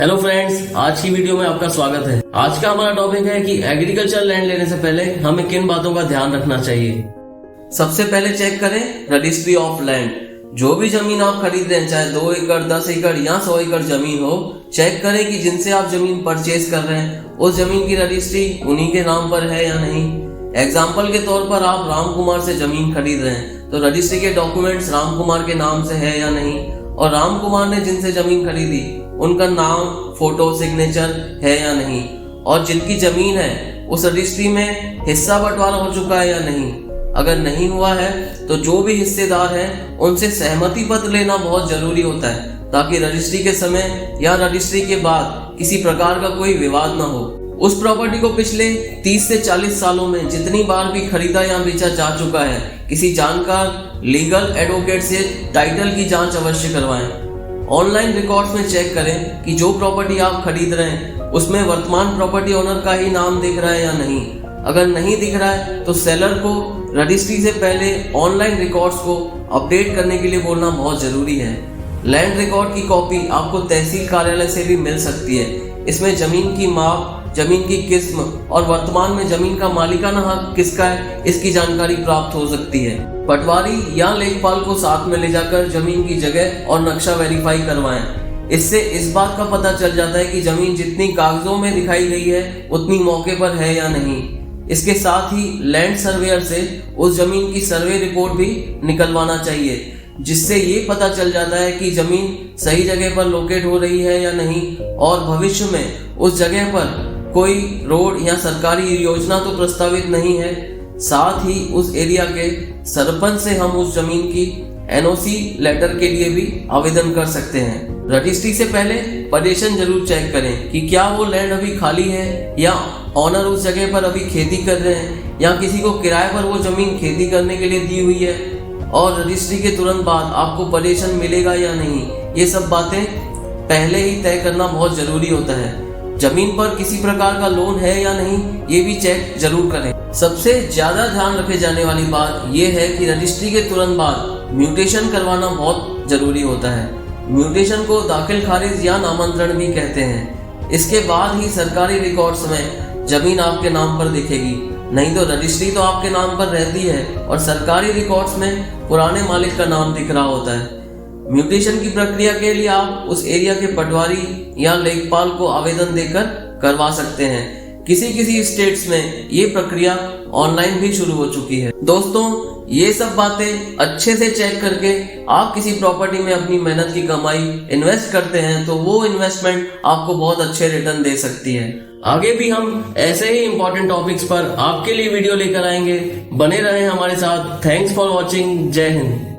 Hello friends, आज की video में आपका स्वागत है। आज का हमारा टॉपिक है कि एग्रीकल्चर लैंड लेने से पहले हमें किन बातों का ध्यान रखना चाहिए। सबसे पहले चेक करें रजिस्ट्री ऑफ लैंड। जो भी जमीन आप खरीद रहे हैं, चाहे 2 एकड़ 10 एकड़ या 100 एकड़ जमीन हो, चेक करें कि जिनसे आप जमीन परचेज कर रहे हैं उस जमीन की रजिस्ट्री उन्हीं के नाम पर है या नहीं। एग्जाम्पल के तौर पर आप राम कुमार से जमीन खरीद रहे हैं तो रजिस्ट्री के डॉक्यूमेंट्स राम कुमार के नाम से है या नहीं, और राम कुमार ने जिनसे जमीन खरीदी उनका नाम, फोटो, सिग्नेचर है या नहीं, और जिनकी जमीन है उस रजिस्ट्री में हिस्सा बंटवारा हो चुका है या नहीं। अगर नहीं हुआ है तो जो भी हिस्सेदार हैं उनसे सहमति पत्र लेना बहुत जरूरी होता है, ताकि रजिस्ट्री के समय या रजिस्ट्री के बाद किसी प्रकार का कोई विवाद न हो। उस प्रॉपर्टी को पिछले 30 से 40 सालों में जितनी बार भी खरीदा या बेचा जा चुका है, किसी जानकार लीगल एडवोकेट से टाइटल की जांच अवश्य करवाएं। ऑनलाइन रिकॉर्ड्स में चेक करें कि जो प्रॉपर्टी आप खरीद रहे हैं उसमें वर्तमान प्रॉपर्टी ओनर का ही नाम दिख रहा है या नहीं। अगर नहीं दिख रहा है तो सेलर को रजिस्ट्री से पहले ऑनलाइन रिकॉर्ड्स को अपडेट करने के लिए बोलना बहुत जरूरी है। लैंड रिकॉर्ड की कॉपी आपको तहसील कार्यालय से भी मिल सकती है। इसमें जमीन की माप, जमीन की किस्म और वर्तमान में जमीन का मालिकाना हक किसका है, इसकी जानकारी प्राप्त हो सकती है। पटवारी या लेखपाल को साथ में ले जाकर जमीन की जगह और नक्शा वेरीफाई करवाएं। इससे इस बात का पता चल जाता है कि जमीन जितनी कागजों में दिखाई गई है उतनी मौके पर है या नहीं। इसके साथ ही लैंड सर्वेयर से उस जमीन की सर्वे रिपोर्ट भी निकलवाना चाहिए, जिससे ये पता चल जाता है कि जमीन सही जगह पर लोकेट हो रही है या नहीं, और भविष्य में उस जगह पर कोई रोड या सरकारी योजना तो प्रस्तावित नहीं है। साथ ही उस एरिया के सरपंच से हम उस जमीन की एनओसी लेटर के लिए भी आवेदन कर सकते हैं। रजिस्ट्री से पहले पजेशन जरूर चेक करें कि क्या वो लैंड अभी खाली है या ऑनर उस जगह पर अभी खेती कर रहे हैं, या किसी को किराए पर वो जमीन खेती करने के लिए दी हुई है, और रजिस्ट्री के तुरंत बाद आपको पजेशन मिलेगा या नहीं। ये सब बातें पहले ही तय करना बहुत जरूरी होता है। जमीन पर किसी प्रकार का लोन है या नहीं, ये भी चेक जरूर करें। सबसे ज्यादा ध्यान रखे जाने वाली बात यह है कि रजिस्ट्री के तुरंत बाद म्यूटेशन करवाना बहुत जरूरी होता है। म्यूटेशन को दाखिल खारिज या नामांतरण भी कहते हैं। इसके बाद ही सरकारी रिकॉर्ड्स में जमीन आपके नाम पर दिखेगी, नहीं तो रजिस्ट्री तो आपके नाम पर रहती है और सरकारी रिकॉर्ड्स में पुराने मालिक का नाम दिख रहा होता है। म्यूटेशन की प्रक्रिया के लिए आप उस एरिया के पटवारी या लेखपाल को आवेदन देकर करवा सकते हैं। किसी स्टेट्स में ये प्रक्रिया ऑनलाइन भी शुरू हो चुकी है। दोस्तों, ये सब बातें अच्छे से चेक करके आप किसी प्रॉपर्टी में अपनी मेहनत की कमाई इन्वेस्ट करते हैं तो वो इन्वेस्टमेंट आपको बहुत अच्छे रिटर्न दे सकती है। आगे भी हम ऐसे ही इंपॉर्टेंट टॉपिक्स पर आपके लिए वीडियो लेकर आएंगे। बने रहें हमारे साथ। Thanks for watching. जय हिंद।